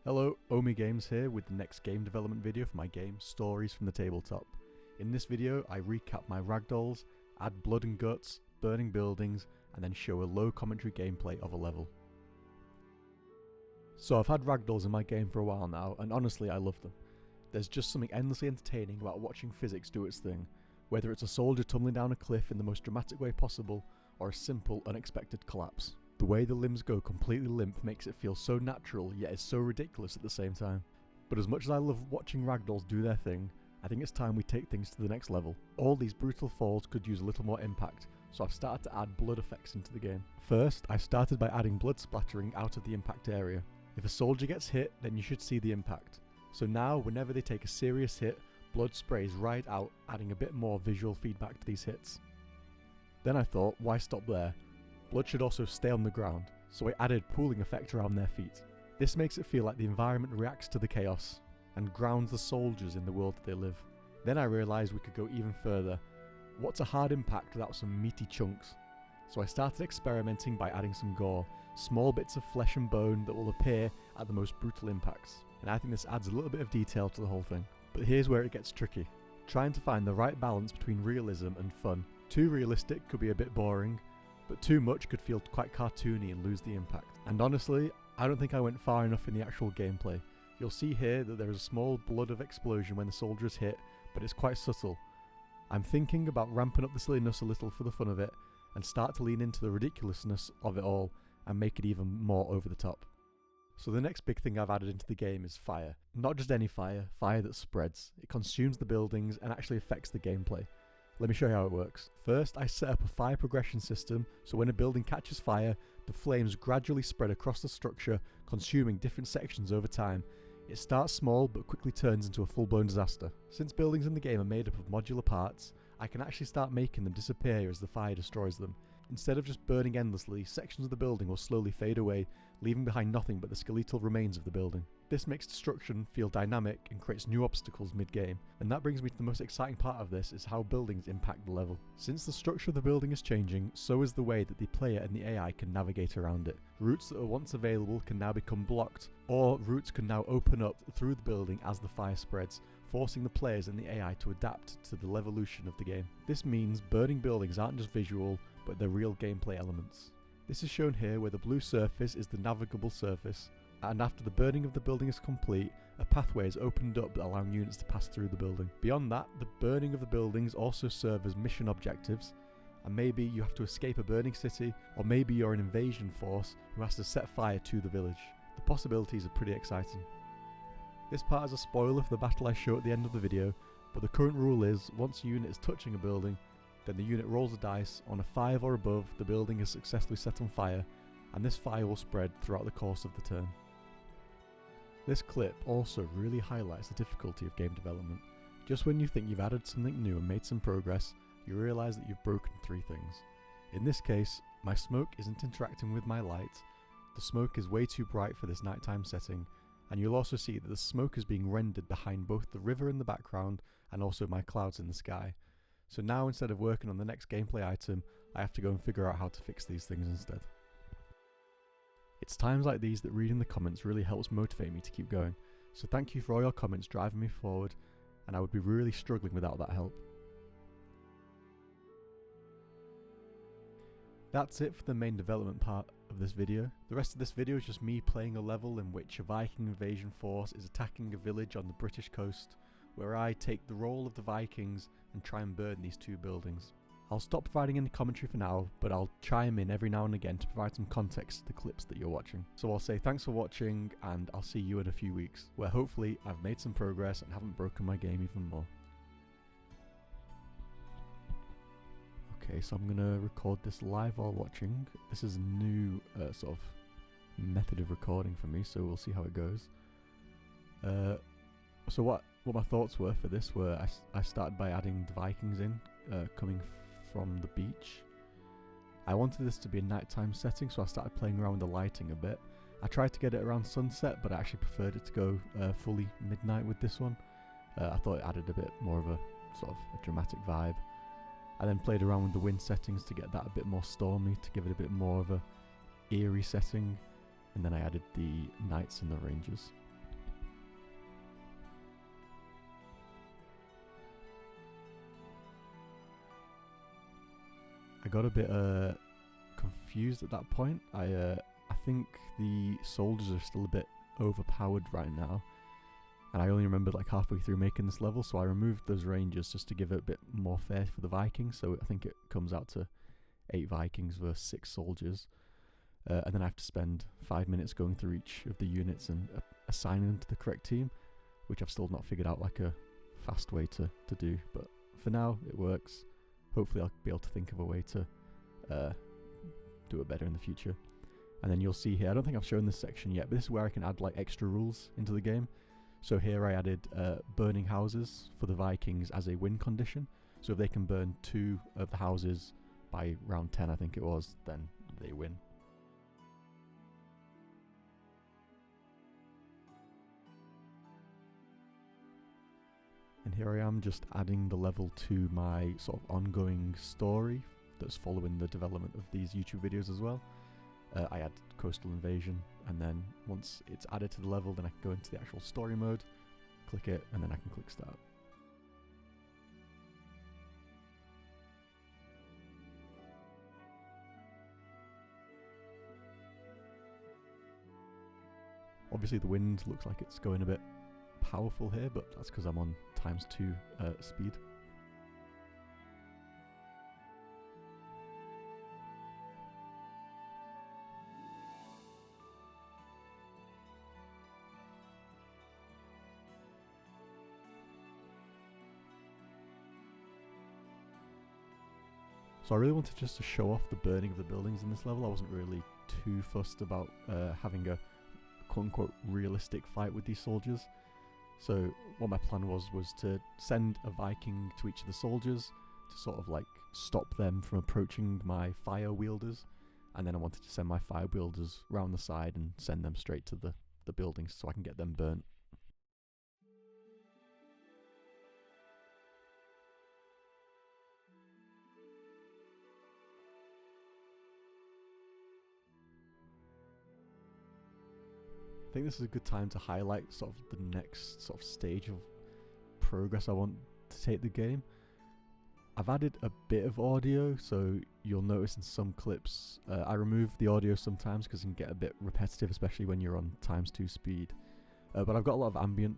Hello, Omi Games here with the next game development video for my game, Stories from the Tabletop. In this video, I recap my ragdolls, add blood and guts, burning buildings, and then show a low commentary gameplay of a level. So I've had ragdolls in my game for a while now, and honestly I love them. There's just something endlessly entertaining about watching physics do its thing, whether it's a soldier tumbling down a cliff in the most dramatic way possible, or a simple, unexpected collapse. The way the limbs go completely limp makes it feel so natural, yet is so ridiculous at the same time. But as much as I love watching ragdolls do their thing, I think it's time we take things to the next level. All these brutal falls could use a little more impact, so I've started to add blood effects into the game. First, I started by adding blood splattering out of the impact area. If a soldier gets hit, then you should see the impact. So now, whenever they take a serious hit, blood sprays right out, adding a bit more visual feedback to these hits. Then I thought, why stop there? Blood should also stay on the ground, so I added pooling effect around their feet. This makes it feel like the environment reacts to the chaos, and grounds the soldiers in the world that they live. Then I realised we could go even further. What's a hard impact without some meaty chunks? So I started experimenting by adding some gore, small bits of flesh and bone that will appear at the most brutal impacts, and I think this adds a little bit of detail to the whole thing. But here's where it gets tricky. Trying to find the right balance between realism and fun. Too realistic could be a bit boring, but too much could feel quite cartoony and lose the impact. And honestly, I don't think I went far enough in the actual gameplay. You'll see here that there is a small blood of explosion when the soldier is hit, but it's quite subtle. I'm thinking about ramping up the silliness a little for the fun of it, and start to lean into the ridiculousness of it all, and make it even more over the top. So the next big thing I've added into the game is fire. Not just any fire, fire that spreads. It consumes the buildings and actually affects the gameplay. Let me show you how it works. First, I set up a fire progression system, so when a building catches fire, the flames gradually spread across the structure, consuming different sections over time. It starts small, but quickly turns into a full-blown disaster. Since buildings in the game are made up of modular parts, I can actually start making them disappear as the fire destroys them. Instead of just burning endlessly, sections of the building will slowly fade away, leaving behind nothing but the skeletal remains of the building. This makes destruction feel dynamic and creates new obstacles mid-game, and that brings me to the most exciting part of this, is how buildings impact the level. Since the structure of the building is changing, so is the way that the player and the AI can navigate around it. Routes that were once available can now become blocked, or routes can now open up through the building as the fire spreads, forcing the players and the AI to adapt to the levolution of the game. This means burning buildings aren't just visual, but they're real gameplay elements. This is shown here where the blue surface is the navigable surface, and after the burning of the building is complete, a pathway is opened up allowing units to pass through the building. Beyond that, the burning of the buildings also serve as mission objectives, and maybe you have to escape a burning city, or maybe you're an invasion force who has to set fire to the village. The possibilities are pretty exciting. This part is a spoiler for the battle I show at the end of the video, but the current rule is, once a unit is touching a building, then the unit rolls a dice. On a 5 or above, the building is successfully set on fire, and this fire will spread throughout the course of the turn. This clip also really highlights the difficulty of game development. Just when you think you've added something new and made some progress, you realise that you've broken 3 things. In this case, my smoke isn't interacting with my light, the smoke is way too bright for this nighttime setting, and you'll also see that the smoke is being rendered behind both the river in the background and also my clouds in the sky. So now, instead of working on the next gameplay item, I have to go and figure out how to fix these things instead. It's times like these that reading the comments really helps motivate me to keep going, so thank you for all your comments driving me forward, and I would be really struggling without that help. That's it for the main development part of this video. The rest of this video is just me playing a level in which a Viking invasion force is attacking a village on the British coast, where I take the role of the Vikings and try and burn these 2 buildings. I'll stop providing any commentary for now, but I'll chime in every now and again to provide some context to the clips that you're watching. So I'll say thanks for watching, and I'll see you in a few weeks, where hopefully I've made some progress and haven't broken my game even more. Okay, so I'm gonna record this live while watching. This is a new sort of method of recording for me, so we'll see how it goes. So what my thoughts were for this were, I started by adding the Vikings in, coming from the beach. I wanted this to be a nighttime setting, so I started playing around with the lighting a bit. I tried to get it around sunset, but I actually preferred it to go fully midnight with this one. I thought it added a bit more of a sort of a dramatic vibe. I then played around with the wind settings to get that a bit more stormy, to give it a bit more of a eerie setting, and then I added the knights and the rangers. I got a bit confused at that point. I think the soldiers are still a bit overpowered right now, and I only remembered like halfway through making this level, so I removed those rangers just to give it a bit more fair for the Vikings. So I think it comes out to 8 Vikings versus 6 soldiers, and then I have to spend 5 minutes going through each of the units and assigning them to the correct team, which I've still not figured out like a fast way to do, but for now it works. Hopefully I'll be able to think of a way to do it better in the future. And then you'll see here, I don't think I've shown this section yet, but this is where I can add like extra rules into the game. So here I added burning houses for the Vikings as a win condition. So if they can burn 2 of the houses by round 10, I think it was, then they win. And here I am just adding the level to my sort of ongoing story that's following the development of these YouTube videos as well. I add coastal invasion, and then once it's added to the level, then I can go into the actual story mode, click it, and then I can click start. Obviously the wind looks like it's going a bit powerful here, but that's because I'm on ×2 speed. So I really wanted just to show off the burning of the buildings in this level. I wasn't really too fussed about having a quote-unquote realistic fight with these soldiers. So what my plan was to send a Viking to each of the soldiers to sort of like stop them from approaching my fire wielders, and then I wanted to send my fire wielders round the side and send them straight to the buildings so I can get them burnt. I think this is a good time to highlight sort of the next sort of stage of progress I want to take the game. I've added a bit of audio, so you'll notice in some clips I remove the audio sometimes because it can get a bit repetitive, especially when you're on ×2 speed. But I've got a lot of ambient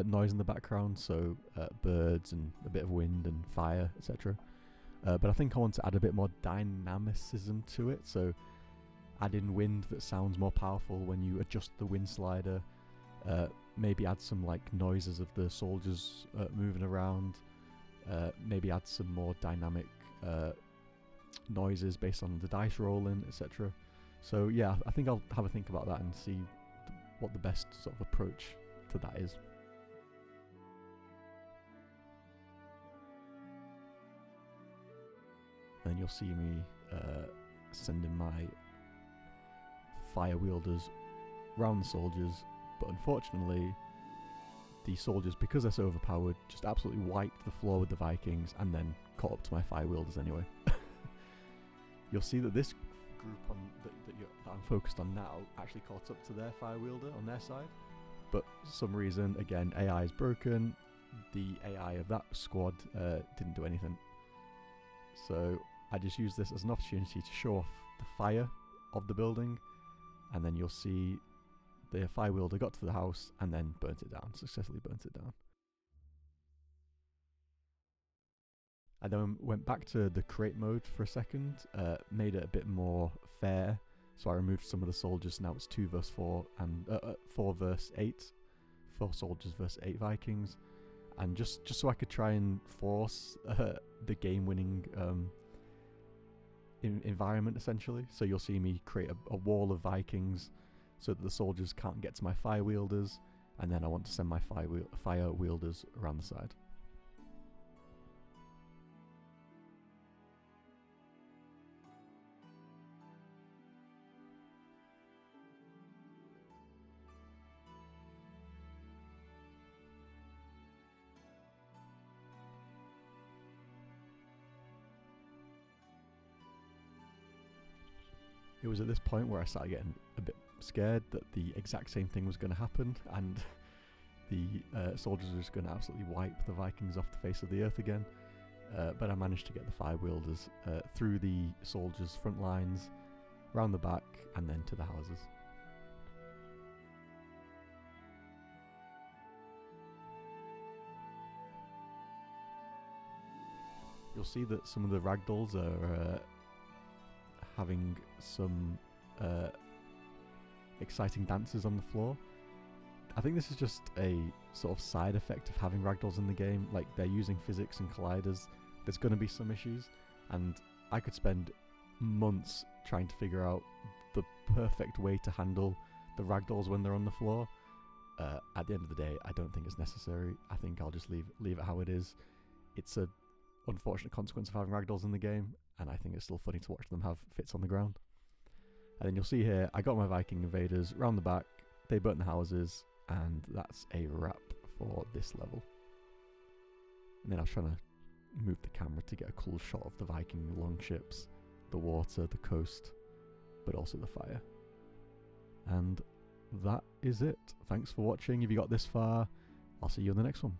noise in the background, so birds and a bit of wind and fire, etc. But I think I want to add a bit more dynamicism to it, so add in wind that sounds more powerful when you adjust the wind slider, maybe add some like noises of the soldiers moving around, maybe add some more dynamic noises based on the dice rolling, etc. So yeah, I think I'll have a think about that and see what the best sort of approach to that is. And you'll see me sending my fire wielders round the soldiers, but unfortunately the soldiers, because they're so overpowered, just absolutely wiped the floor with the Vikings and then caught up to my fire wielders anyway. You'll see that this group that I'm focused on now actually caught up to their fire wielder on their side, but for some reason, again, AI is broken. The AI of that squad didn't do anything, so I just used this as an opportunity to show off the fire of the building, and then you'll see the fire wielder got to the house and then burnt it down, successfully burnt it down. I then went back to the create mode for a second, made it a bit more fair, so I removed some of the soldiers. Now it's 2 versus 4 and 4 versus 8, 4 soldiers versus 8 Vikings, and just so I could try and force the game-winning environment essentially. So you'll see me create a wall of Vikings so that the soldiers can't get to my fire wielders, and then I want to send my fire wielders around the side. It was at this point where I started getting a bit scared that the exact same thing was going to happen, and the soldiers were just going to absolutely wipe the Vikings off the face of the earth again. but I managed to get the fire wielders through the soldiers' front lines, round the back, and then to the houses. You'll see that some of the ragdolls are having some exciting dances on the floor. I think this is just a sort of side effect of having ragdolls in the game. Like, they're using physics and colliders. There's going to be some issues, and I could spend months trying to figure out the perfect way to handle the ragdolls when they're on the floor. At the end of the day, I don't think it's necessary. I think I'll just leave it how it is. It's a unfortunate consequence of having ragdolls in the game, and I think it's still funny to watch them have fits on the ground. And then you'll see here, I got my Viking invaders round the back, they burnt the houses, and that's a wrap for this level. And then I was trying to move the camera to get a cool shot of the Viking longships, the water, the coast, but also the fire. And that is it. Thanks for watching. If you got this far, I'll see you in the next one.